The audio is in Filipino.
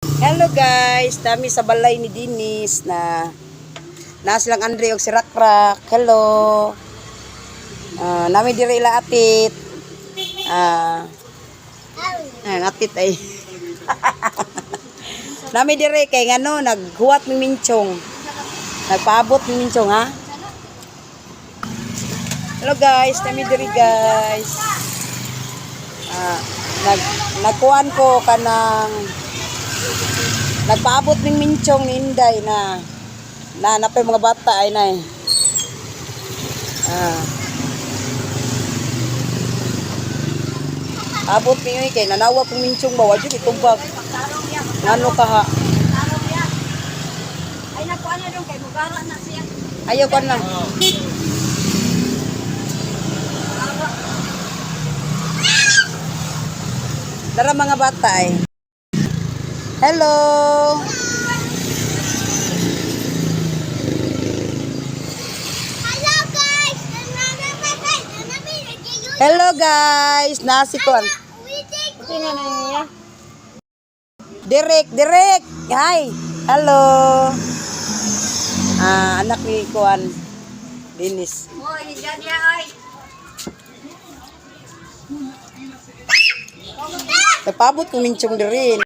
Hello guys, dami sa balay ni Dinis na silang Andre og si Rakrak. Hello. Nami diri ila atit. Atit ay. Nami diri kay ngano naghuwat mi minchong. Nagpaabot mi minchong ha. Hello guys, nami diri guys. Nagkuhan ko kanang nagpaabot ng minchong ni Inday na napay mga bata ay nay. Abot niyo kay nanawa kong minchong ba wajud itubag. Ngano ka ha? Ay nakuha na dong kay mugara na siya. Ayaw ko na. Tara mga bata ay. Hello. Hello guys. Nasi ko. Tingnan na niya. Direk. Hi. Hello. Anak ni Kuan Dinis. Hoy, diyan ya ay. Napabot ko minchong diri.